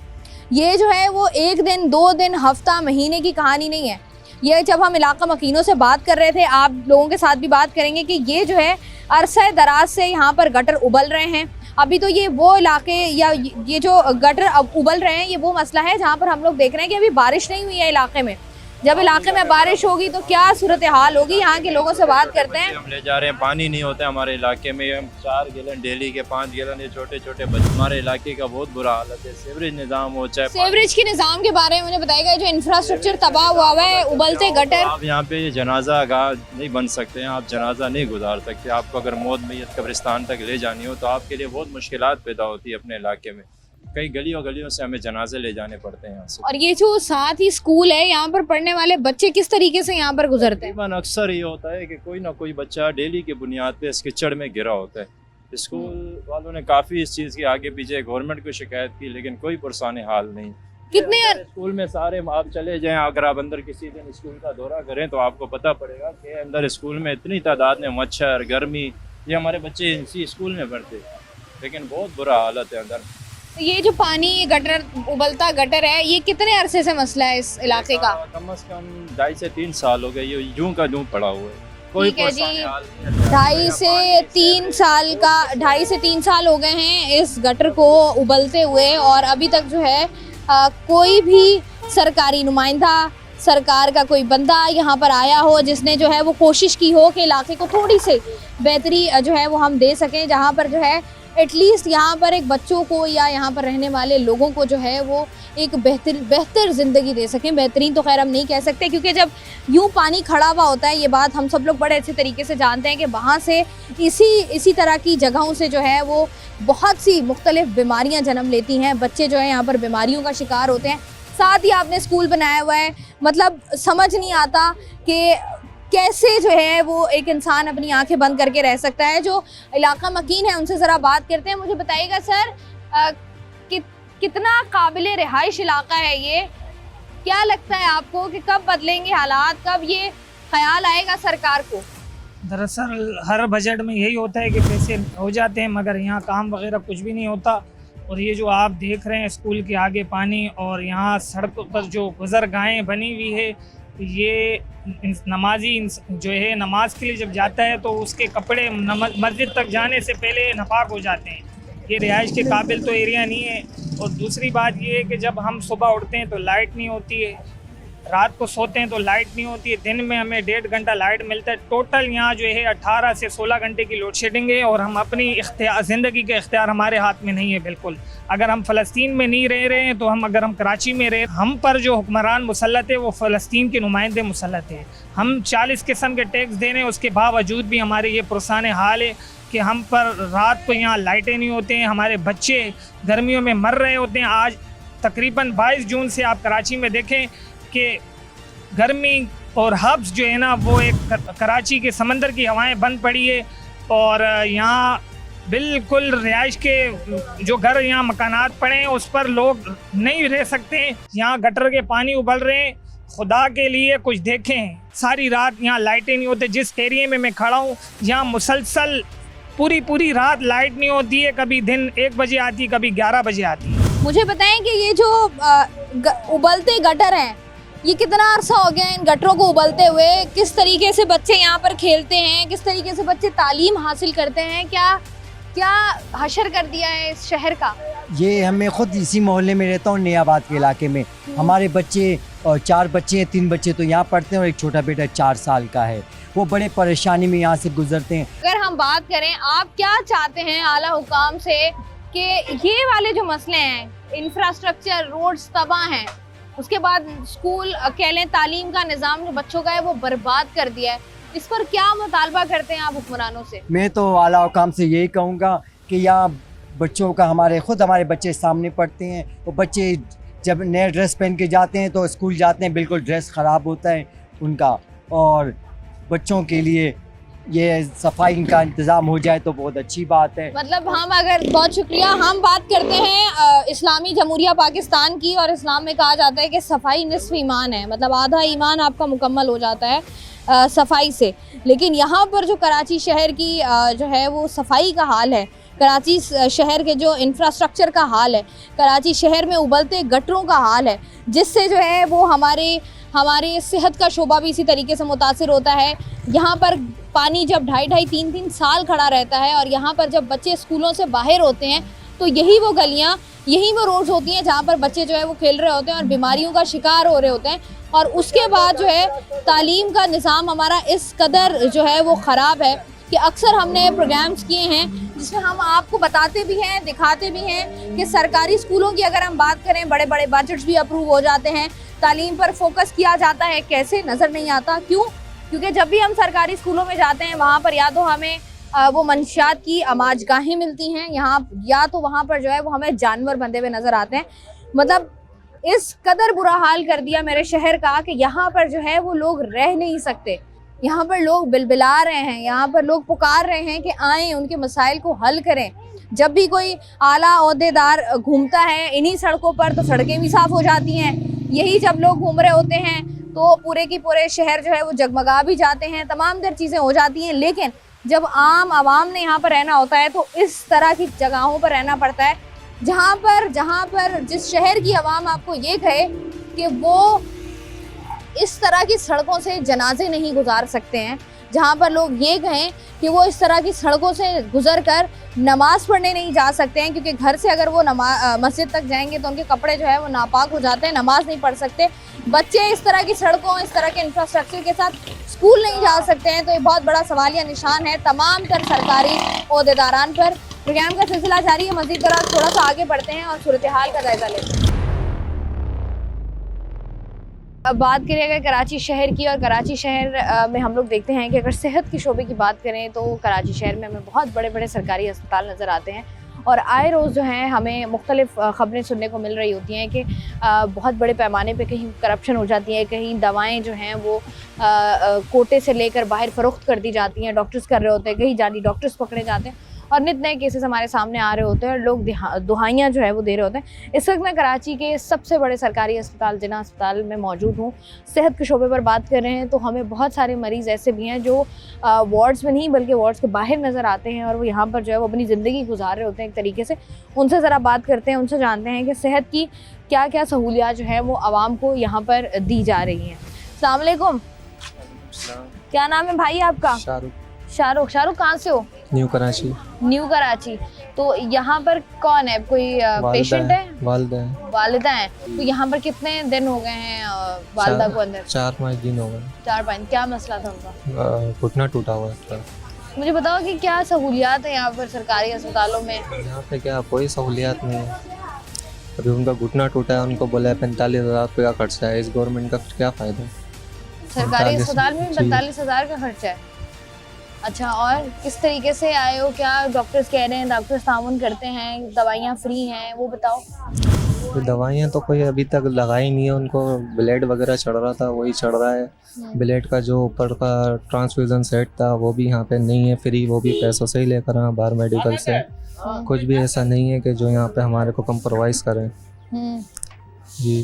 ये जो है वो 1 दिन 2 दिन हफ्ता महीने की कहानी नहीं है। ये जब हम इलाका मकीनों से बात कर रहे थे, आप लोगों के साथ भी बात करेंगे कि ये जो है अरसे दराज से यहाँ पर गटर उबल रहे हैं। अभी तो ये वो इलाके या ये जो गटर अब उबल रहे हैं, ये वो मसला है जहाँ पर हम लोग देख रहे हैं कि अभी बारिश नहीं हुई है इलाके में। जब इलाके में बारिश होगी तो क्या सूरत हाल होगी। यहाँ के लोगों से बात करते हैं। हम ले जा रहे हैं, पानी नहीं होता है हमारे इलाके में। हम 4 गैलन डेली के 5 गैलन, ये छोटे छोटे बच्चे, हमारे इलाके का बहुत बुरा हालत है। सीवरेज निज़ाम हो, चाहे सीवरेज के निज़ाम के बारे में मुझे बताइएगा। जो इंफ्रास्ट्रक्चर तबाह हुआ है, उबलते गटर, आप यहाँ पे जनाजा गाह नहीं बन सकते हैं, आप जनाजा नहीं गुजार सकते। आपको अगर मौत मैयत कब्रिस्तान तक ले जानी हो तो आपके लिए बहुत मुश्किलात पैदा होती है अपने इलाके में। कई गलियों से हमें जनाजे ले जाने पड़ते हैं यहाँ से। और ये जो साथ ही स्कूल है, यहाँ पर पढ़ने वाले बच्चे किस तरीके से यहाँ पर गुजरते हैं? अक्सर ये होता है कि कोई ना कोई बच्चा डेली की बुनियाद पे इस कीचड़ में गिरा होता है। स्कूल वालों ने काफ़ी इस चीज़ की आगे पीछे गवर्नमेंट को शिकायत की, लेकिन कोई पुरसाने हाल नहीं। कितने स्कूल में सारे आप चले जाएं, अगर आप अंदर किसी दिन स्कूल का दौरा करें तो आपको पता पड़ेगा कि अंदर स्कूल में इतनी तादाद में मच्छर, गर्मी, ये हमारे बच्चे इसी स्कूल में पढ़ते, लेकिन बहुत बुरा हालत है अंदर। ये जो पानी गटर, उबलता गटर है, ये कितने अरसे से मसला है इस इलाके का? कम से कम 2.5 से 3 साल हो गए, ये यूं का यूं पड़ा हुआ है। ठीक है जी, 2.5 से 3 साल हो गए हैं इस गटर को उबलते हुए, और अभी तक जो है कोई भी सरकारी नुमाइंदा, सरकार का कोई बंदा यहाँ पर आया हो जिसने जो है वो कोशिश की हो कि इलाके को थोड़ी सी बेहतरी जो है वो हम दे सकें, जहाँ पर जो है एटलीस्ट यहाँ पर एक बच्चों को या यहाँ पर रहने वाले लोगों को जो है वो एक बेहतर ज़िंदगी दे सकें। बेहतरीन तो खैर हम नहीं कह सकते, क्योंकि जब यूँ पानी खड़ा हुआ होता है, ये बात हम सब लोग बड़े अच्छे तरीके से जानते हैं कि वहाँ से इसी तरह की जगहों से जो है वो बहुत सी मुख्तलिफ बीमारियाँ जन्म लेती हैं। बच्चे जो है यहाँ पर बीमारियों का शिकार होते हैं। साथ ही आपने स्कूल बनाया हुआ है, मतलब समझ नहीं आता कि कैसे जो है वो एक इंसान अपनी आंखें बंद करके रह सकता है। जो इलाका मकीन है उनसे ज़रा बात करते हैं। मुझे बताइएगा सर, कितना काबिल रिहाइश इलाका है ये? क्या लगता है आपको कि कब बदलेंगे हालात, कब ये ख्याल आएगा सरकार को? दरअसल हर बजट में यही होता है कि पैसे हो जाते हैं मगर यहाँ काम वगैरह कुछ भी नहीं होता। और ये जो आप देख रहे हैं स्कूल के आगे पानी, और यहाँ सड़कों पर जो गुज़रगाहें बनी हुई है, ये नमाजी जो है नमाज के लिए जब जाता है तो उसके कपड़े मस्जिद तक जाने से पहले नापाक हो जाते हैं। ये रिहाइश के काबिल तो एरिया नहीं है। और दूसरी बात ये है कि जब हम सुबह उठते हैं तो लाइट नहीं होती है, रात को सोते हैं तो लाइट नहीं होती है, दिन में हमें 1.5 घंटा लाइट मिलता है। टोटल यहाँ जो है 18 से 16 घंटे की लोड शेडिंग है। और हम अपनी ज़िंदगी के इख्तियार हमारे हाथ में नहीं है बिल्कुल। अगर हम फ़लस्तीन में नहीं रह रहे हैं तो अगर हम कराची में रहे, हम पर जो हुक्मरान मुसल्लत है वो फ़लस्तीन के नुमाइंदे मुसल्लत है। हम 40 किस्म के टैक्स दे रहे हैं, उसके बावजूद भी हमारे ये पुरसान हाल है कि हम पर रात को यहाँ लाइटें नहीं होते हैं, हमारे बच्चे गर्मियों में मर रहे होते हैं। आज तकरीबन 22 जून से आप कराची में देखें कि गर्मी और हब्स जो है ना वो एक कराची के समंदर की हवाएं बंद पड़ी है। और यहाँ बिल्कुल रिहाइश के जो घर यहाँ मकानात पड़े हैं उस पर लोग नहीं रह सकते। यहाँ गटर के पानी उबल रहे हैं, खुदा के लिए कुछ देखें। सारी रात यहाँ लाइटें नहीं होती। जिस एरिया में मैं खड़ा हूँ यहाँ मुसलसल पूरी रात लाइट नहीं होती है। कभी दिन 1 बजे आती है, कभी 11 बजे आती है। मुझे बताएं कि ये जो उबलते गटर हैं, ये कितना अरसा हो गया इन गटरों को उबलते हुए? किस तरीके से बच्चे यहाँ पर खेलते हैं, किस तरीके से बच्चे तालीम हासिल करते हैं? क्या हशर कर दिया है इस शहर का? ये हमें खुद इसी मोहल्ले में रहता हूँ, नयाबाद के इलाके में। हमारे बच्चे 4 बच्चे हैं, 3 बच्चे तो यहाँ पढ़ते हैं और एक छोटा बेटा 4 साल का है। वो बड़े परेशानी में यहाँ से गुजरते हैं। अगर हम बात करें, आप क्या चाहते हैं आला हुकाम से कि ये वाले जो मसले हैं, इंफ्रास्ट्रक्चर, रोड्स तबाह हैं, उसके बाद स्कूल कह लें, तालीम का निज़ाम जो बच्चों का है वो बर्बाद कर दिया है, इस पर क्या मुतालबा करते हैं आप हुक्मरानों से? मैं तो आला हुकाम से यही कहूँगा कि यहाँ बच्चों का, हमारे बच्चे सामने पढ़ते हैं। वो बच्चे जब नए ड्रेस पहन के जाते हैं तो स्कूल जाते हैं, बिल्कुल ड्रेस ख़राब होता है उनका। और बच्चों के लिए ये सफाई का इंतज़ाम हो जाए तो बहुत अच्छी बात है। मतलब बहुत शुक्रिया। हम बात करते हैं इस्लामी जमहूरिया पाकिस्तान की, और इस्लाम में कहा जाता है कि सफाई निस्फ ईमान है, मतलब आधा ईमान आपका मुकम्मल हो जाता है सफाई से। लेकिन यहाँ पर जो कराची शहर की जो है वो सफाई का हाल है, कराची शहर के जो इंफ्रास्ट्रक्चर का हाल है, कराची शहर में उबलते गटरों का हाल है, जिससे जो है वो हमारे सेहत का शोबा भी इसी तरीके से मुतासिर होता है। यहाँ पर पानी जब 2.5, 3 साल खड़ा रहता है, और यहाँ पर जब बच्चे स्कूलों से बाहर होते हैं तो यही वो गलियाँ, यही वो रोड्स होती हैं जहाँ पर बच्चे जो है वो खेल रहे होते हैं और बीमारियों का शिकार हो रहे होते हैं। और उसके बाद जो है तालीम का निज़ाम हमारा इस कदर जो है वो ख़राब है कि अक्सर हमने प्रोग्राम्स किए हैं जिसमें हम आपको बताते भी हैं, दिखाते भी हैं कि सरकारी स्कूलों की अगर हम बात करें, बड़े बड़े बजट्स भी अप्रूव हो जाते हैं, तालीम पर फोकस किया जाता है, कैसे नज़र नहीं आता? क्यों? क्योंकि जब भी हम सरकारी स्कूलों में जाते हैं वहाँ पर या तो हमें वो मंशियात की अमाजगाहें मिलती हैं यहाँ, या तो वहाँ पर जो है वो हमें जानवर बंधे हुए नज़र आते हैं। मतलब इस कदर बुरा हाल कर दिया मेरे शहर का कि यहाँ पर जो है वो लोग रह नहीं सकते। यहाँ पर लोग बिलबिला रहे हैं, यहाँ पर लोग पुकार रहे हैं कि आएँ, उनके मसाइल को हल करें। जब भी कोई आला ओहदेदार घूमता है इन्हीं सड़कों पर तो सड़कें भी साफ़ हो जाती हैं। यही जब लोग घूम रहे होते हैं तो पूरे की पूरे शहर जो है वो जगमगा भी जाते हैं, तमाम दर चीज़ें हो जाती हैं। लेकिन जब आम आवाम ने यहाँ पर रहना होता है तो इस तरह की जगहों पर रहना पड़ता है जहाँ पर जिस शहर की आवाम आपको ये कहे कि वो इस तरह की सड़कों से जनाजे नहीं गुजार सकते हैं, जहाँ पर लोग ये कहें कि वो इस तरह की सड़कों से गुजर कर नमाज पढ़ने नहीं जा सकते हैं, क्योंकि घर से अगर वो मस्जिद तक जाएंगे तो उनके कपड़े जो है वो नापाक हो जाते हैं, नमाज नहीं पढ़ सकते। बच्चे इस तरह की सड़कों, इस तरह के इंफ्रास्ट्रक्चर के साथ स्कूल नहीं जा सकते हैं। तो ये बहुत बड़ा सवालिया निशान है तमाम तर सरकारी ओहदेदारान पर। प्रोग्राम का सिलसिला जारी है, मज़ीद तरह थोड़ा सा आगे बढ़ते हैं और सूरत हाल का जायजा लेते हैं। अब बात करें अगर कराची शहर की, और कराची शहर में हम लोग देखते हैं कि अगर सेहत के शोबे की बात करें तो कराची शहर में हमें बहुत बड़े बड़े सरकारी अस्पताल नज़र आते हैं, और आए रोज़ जो हैं हमें मुख्तलिफ ख़बरें सुनने को मिल रही होती हैं कि बहुत बड़े पैमाने पे कहीं करप्शन हो जाती है, कहीं दवाएं जो हैं वो कोटे से लेकर बाहर फ़रोख्त कर दी जाती हैं, डॉक्टर्स कर रहे होते हैं, कहीं जाली डॉक्टर्स पकड़े जाते हैं और नित नए केसेस हमारे सामने आ रहे होते हैं और लोग दुहाइयाँ जो है वो दे रहे होते हैं। इस वक्त मैं कराची के सबसे बड़े सरकारी अस्पताल जिन्ना अस्पताल में मौजूद हूँ। सेहत के शोबे पर बात कर रहे हैं तो हमें बहुत सारे मरीज़ ऐसे भी हैं जो वार्ड्स में नहीं बल्कि वार्ड्स के बाहर नज़र आते हैं और वो यहाँ पर जो है वो अपनी ज़िंदगी गुजार रहे होते हैं एक तरीके से। उनसे ज़रा बात करते हैं, उनसे जानते हैं कि सेहत की क्या क्या सहूलियात जो है वो आवाम को यहाँ पर दी जा रही हैं। अस्सलाम वालेकुम, क्या नाम है भाई आपका? शाहरुख। शाहरुख कहाँ से हो? न्यू कराची। न्यू कराची। तो यहाँ पर कौन है, कोई पेशेंट है? वालिदा हैं। तो यहाँ पर कितने दिन हो गए हैं वालिदा को अंदर? 4-5 दिन हो गए। 4-5। क्या मसला था उनका? घुटना टूटा हुआ था। मुझे बताओ कि क्या सहूलियात है यहाँ पर सरकारी अस्पतालों में? यहाँ पे क्या कोई सहूलियात नहीं है। अभी उनका घुटना टूटा है, उनको बोला है 45,000 रुपये का खर्चा है। इस गवर्नमेंट का क्या फ़ायदा? सरकारी अस्पताल में 45,000 का खर्चा है। अच्छा, और किस तरीके से आए हो? क्या डॉक्टर्स कह रहे हैं, डॉक्टर्स ताउन करते हैं, दवाइयाँ फ्री हैं, वो बताओ। तो दवाइयाँ तो कोई अभी तक लगाई नहीं है उनको। ब्लेड वगैरह चढ़ रहा था, वही चढ़ रहा है। ब्लेड का जो ऊपर का ट्रांसफ्यूज़न सेट था वो भी यहाँ पे नहीं है फ्री, वो भी पैसों से ही लेकर आए बाहर मेडिकल से। कुछ भी ऐसा नहीं है कि जो यहाँ पे हमारे को कंप्रोमाइज़ करें। जी,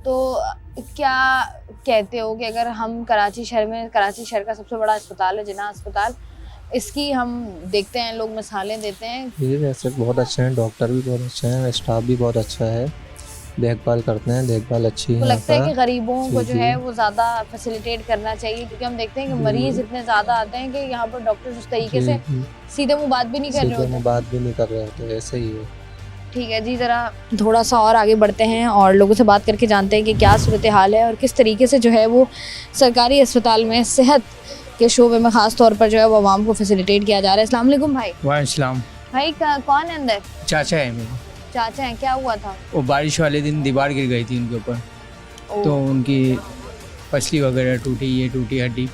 तो क्या कहते हो कि अगर हम कराची शहर में, कराची शहर का सबसे बड़ा अस्पताल है जिन्ना अस्पताल, इसकी हम देखते हैं लोग मिसालें देते हैं। ये वैसे बहुत अच्छे हैं, डॉक्टर भी बहुत अच्छे हैं, स्टाफ भी बहुत अच्छा है, देखभाल करते हैं, देखभाल अच्छी है। तो लगता है कि गरीबों को जो है वो ज़्यादा फैसिलिटेट करना चाहिए, क्योंकि हम देखते हैं कि मरीज़ इतने ज़्यादा आते हैं कि यहाँ पर डॉक्टर्स उस तरीके से सीधे मुँह बात भी नहीं कर रहे होते। बात भी नहीं कर रहे होते, ऐसे ही है। ठीक है जी, ज़रा थोड़ा सा और आगे बढ़ते हैं और लोगों से बात करके जानते हैं कि क्या सूरत हाल है और किस तरीके से जो है वो सरकारी अस्पताल में सेहत के शोबे में ख़ास तौर पर जो है वो आवाम को फैसिलिटेट किया जा रहा है। अस्सलाम वालेकुम भाई। वालेकुम। भाई कौन है अंदर? चाचा है मेरे। चाचा हैं, क्या हुआ था? वो बारिश वाले दिन दीवार गिर गई थी उनके ऊपर, तो उनकी पसली वगैरह टूटी, ये टूटी हड्डी।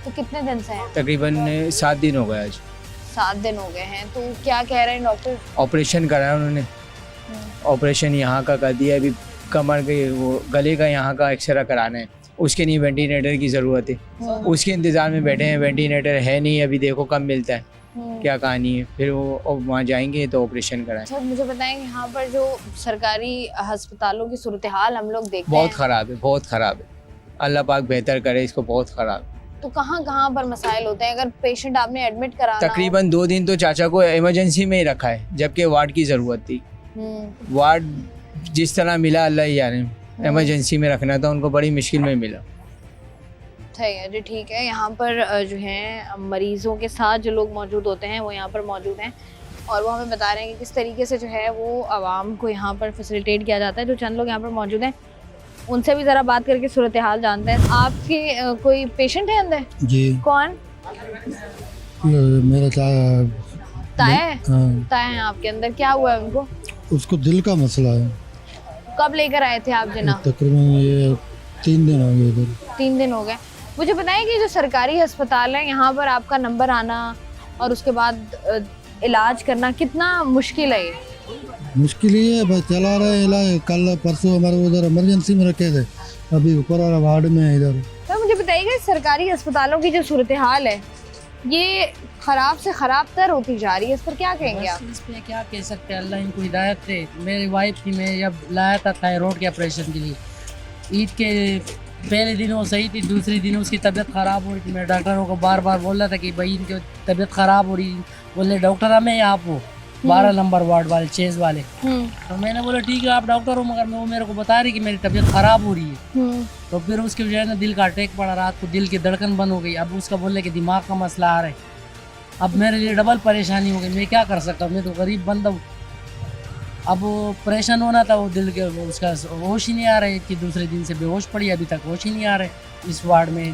तो कितने दिन से है? तकरीबन 7 दिन हो गए आज। 7 दिन हो गए हैं। तो क्या कह रहे हैं डॉक्टर? ऑपरेशन कराया उन्होंने, ऑपरेशन यहाँ का कर दिया। अभी कमर के वो गले का यहाँ का एक्सरे कराना है, उसके लिए वेंटिलेटर की ज़रूरत है। उसके इंतज़ार में बैठे हैं, वेंटिलेटर है नहीं, अभी देखो कब मिलता है, क्या कहानी है। फिर वो वहाँ जाएंगे तो ऑपरेशन कराएं। अच्छा, मुझे बताएं यहाँ पर जो सरकारी अस्पतालों की सूरत हाल हम लोग देखते बहुत हैं, ख़राब है, बहुत ख़राब है। अल्लाह पाक बेहतर करे इसको, बहुत ख़राब। तो कहाँ कहाँ पर मसाइल होते हैं? अगर पेशेंट आपने एडमिट कराना तकरीबन 2 दिन तो चाचा को इमरजेंसी में ही रखा है, जबकि वार्ड की ज़रूरत थी। वार्ड जिस तरह मिला अल्लाह ही जाने, इमरजेंसी में रखना था उनको, बड़ी मुश्किल में मिला। सही है जी, ठीक है। यहाँ पर जो है मरीज़ों के साथ जो लोग मौजूद होते हैं वो यहाँ पर मौजूद हैं और वो हमें बता रहे हैं कि किस तरीके से जो है वो आवाम को यहाँ पर फैसिलिटेट किया जाता है। जो चंद लोग यहाँ पर मौजूद हैं उनसे भी ज़रा बात करके सूरत हाल जानते हैं। आपके कोई पेशेंट है अंदर? जी। कौन? मेरा ताया हैं आपके अंदर। क्या हुआ है उनको? उसको दिल का मसला है। कब लेकर आए थे आप जिन्ना? तकरीबन ये 3 दिन हो गए इधर। 3 दिन हो गए। मुझे बताएं कि जो सरकारी अस्पताल है यहाँ पर आपका नंबर आना और उसके बाद इलाज करना कितना मुश्किल है? मुश्किल ही है, बस चला रहे इलाज। कल परसों हमारे उधर इमरजेंसी में रखे थे, अभी ऊपर वाला वार्ड में है इधर। तो मुझे बताइएगा सरकारी अस्पतालों की जो सूरत हाल है ये ख़राब से ख़राब तर होती जा रही है, इस पर क्या कहेंगे आप? इस पर क्या कह सकते हैं, अल्लाह इनको हिदायत दे। मेरी वाइफ की मैं जब लाया था थायराइड के ऑपरेशन के लिए, ईद के पहले दिन वो सही थी, दूसरे दिन उसकी तबीयत ख़राब हो रही थी। मैं डॉक्टरों को बार बार बोल रहा था कि भाई इनकी तबीयत ख़राब हो रही। बोले डॉक्टर हमें आप हो, 12 नंबर वार्ड वाले, चेज वाले। तो मैंने बोला ठीक है आप डॉक्टर हो, मगर वो मेरे को बता रही कि मेरी तबीयत खराब हो रही है। तो फिर उसकी वजह से दिल का अटैक पड़ा, रात को दिल की धड़कन बंद हो गई। अब उसका बोले कि दिमाग का मसला आ रहा है। अब मेरे लिए डबल परेशानी हो गई, मैं क्या कर सकता हूँ, मैं तो गरीब बंदा हूँ। अब ऑपरेशन होना था, वो दिल के उसका होश ही नहीं आ रहा है कि दूसरे दिन से बेहोश पड़ी, अभी तक होश ही नहीं आ रहा है इस वार्ड में,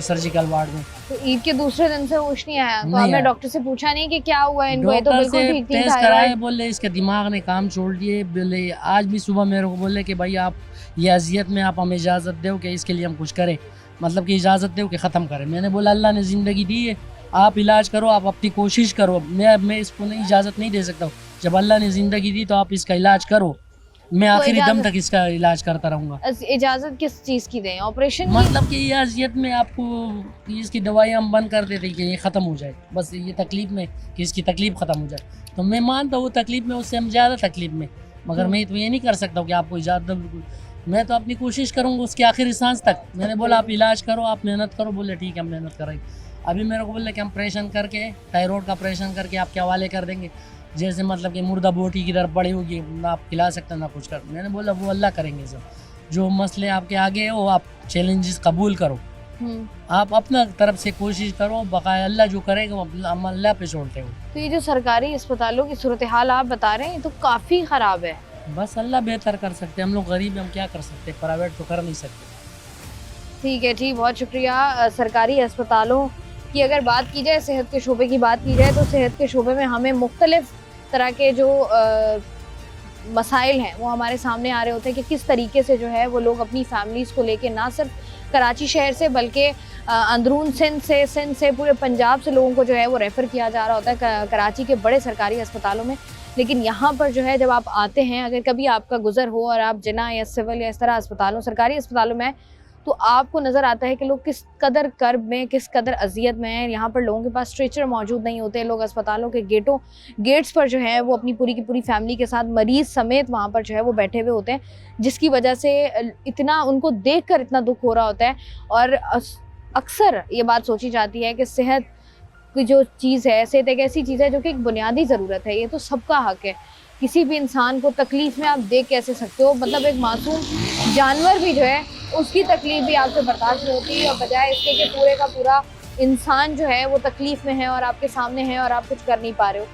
सर्जिकल वार्ड में। तो ईद के दूसरे दिन से होश नहीं आया? तो आपने डॉक्टर से पूछा नहीं कि क्या हुआ इनको? ये तो बिल्कुल ठीक ठीक टेस्ट कराए, बोले इसके दिमाग ने काम छोड़ दिए। बोले आज भी सुबह मेरे को बोले कि भाई आप ये अजियत में आप हमें इजाज़त दो कि इसके लिए हम कुछ करें, मतलब कि इजाज़त दो कि ख़त्म करें। मैंने बोला अल्लाह ने ज़िंदगी दी है, आप इलाज करो, आप अपनी कोशिश करो। मैं इसको नहीं इजाज़त नहीं दे सकता हूँ। जब अल्लाह ने ज़िंदगी दी तो आप इसका इलाज करो, मैं आखिरी दम तक इसका इलाज करता रहूँगा। इजाज़त किस चीज़ की दें? ऑपरेशन? मतलब कि ये अजियत में आपको इसकी दवाई हम बंद कर देते कि ये ख़त्म हो जाए, बस ये तकलीफ़ में कि इसकी तकलीफ़ ख़त्म हो जाए। तो मैं मानता हूँ तकलीफ़ में, उससे हम ज़्यादा तकलीफ़ में, मगर मैं तो ये नहीं कर सकता हूँ कि आपको इजाज़त दो। बिल्कुल मैं तो अपनी कोशिश करूँगा उसकी आखिरी सांस तक। मैंने बोला आप इलाज करो, आप मेहनत करो। बोले ठीक है हम मेहनत करेंगे। अभी मेरे को बोले कि हम ऑपरेशन करके, थायराइड का ऑपरेशन करके आपके हवाले कर देंगे, जैसे मतलब कि मुर्दा बोटी की तरफ पड़ी होगी, ना आप खिला सकते ना कुछ कर। मैंने बोला वो अल्लाह करेंगे सब, जो मसले आपके आगे है वो आप चैलेंजेस कबूल करो, आप अपना तरफ से कोशिश करो, बकाया अल्लाह जो करेगा वो हम अल्लाह पे छोड़ते हो। तो ये जो सरकारी अस्पतालों की सूरत हाल आप बता रहे हैं तो काफ़ी ख़राब है। बस अल्लाह बेहतर कर सकते हैं, हम लोग गरीब हैं, हम क्या कर सकते हैं, प्राइवेट तो कर नहीं सकते। ठीक है जी, बहुत शुक्रिया। सरकारी अस्पतालों की अगर बात की जाए, सेहत के शोबे की बात की जाए, तो सेहत के शोबे में हमें मुख्तलिफ तरह के जो मसाइल हैं वो हमारे सामने आ रहे होते हैं कि किस तरीके से जो है वो लोग अपनी फैमिलीज़ को लेके ना सिर्फ कराची शहर से बल्कि अंदरून सिंध से पूरे पंजाब से लोगों को जो है वो रेफ़र किया जा रहा होता है कराची के बड़े सरकारी अस्पतालों में। लेकिन यहाँ पर जो है जब आप आते हैं, अगर कभी आपका गुज़र हो और आप जिना या सिविल या इस तरह अस्पतालों, सरकारी अस्पतालों में, तो आपको नज़र आता है कि लोग किस कदर कर्ब में, किस कदर अजियत में हैं। यहाँ पर लोगों के पास स्ट्रेचर मौजूद नहीं होते, लोग अस्पतालों के गेट्स पर जो है वो अपनी पूरी की पूरी फैमिली के साथ मरीज़ समेत वहाँ पर जो है वो बैठे हुए होते हैं, जिसकी वजह से इतना उनको देखकर इतना दुख हो रहा होता है। और अक्सर ये बात सोची जाती है कि सेहत की जो चीज़ है, सेहत एक ऐसी चीज़ है जो कि एक बुनियादी ज़रूरत है, ये तो सबका हक है। किसी भी इंसान को तकलीफ़ में आप देख कैसे सकते हो? मतलब एक मासूम जानवर भी जो है उसकी तकलीफ़ भी आपसे बर्दाश्त नहीं होती, और बजाय इसके कि पूरे का पूरा इंसान जो है वो तकलीफ़ में है और आपके सामने है और आप कुछ कर नहीं पा रहे हो।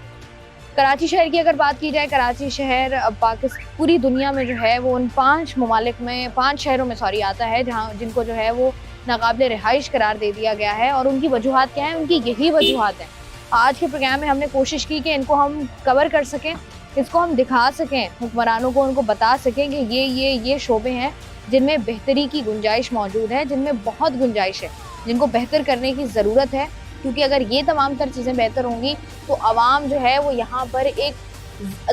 कराची शहर की अगर बात की जाए, कराची शहर पाकिस्तान पूरी दुनिया में जो है वो उन 5 ममालिक में, 5 शहरों में आता है जहाँ जिनको जो है वो नाकाबिल रिहाइश करार दे दिया गया है। और उनकी वजूहात क्या है? उनकी यही वजूहात है। आज के प्रोग्राम में हमने कोशिश की कि इनको हम कवर कर सकें, इसको हम दिखा सकें, हुक्मरानों को उनको बता सकें कि ये शोबे हैं जिनमें बेहतरी की गुंजाइश मौजूद है, जिनमें बहुत गुंजाइश है, जिनको बेहतर करने की ज़रूरत है। क्योंकि अगर ये तमाम तर चीज़ें बेहतर होंगी तो आवाम जो है वो यहाँ पर एक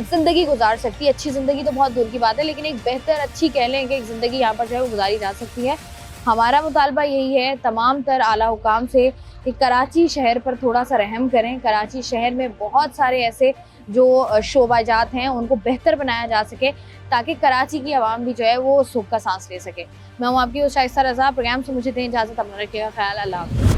ज़िंदगी गुजार सकती है। अच्छी ज़िंदगी तो बहुत दूर की बात है, लेकिन एक बेहतर, अच्छी कह लें कि एक ज़िंदगी यहाँ पर जो है वो गुजारी जा सकती है। हमारा मुतालबा यही है तमाम तर आला हुकाम से कि कराची शहर पर थोड़ा सा रहम करें। कराची शहर में बहुत सारे ऐसे जो शोबाजात हैं उनको बेहतर बनाया जा सके, ताकि कराची की आवाम भी जो है वो सुख का सांस ले सके। मैं हूँ आपकी शाइस्ता रज़ा। प्रोग्राम से मुझे दें इजाज़त, अपना रखिएगा ख्याल। अल्लाह हाफ़िज़।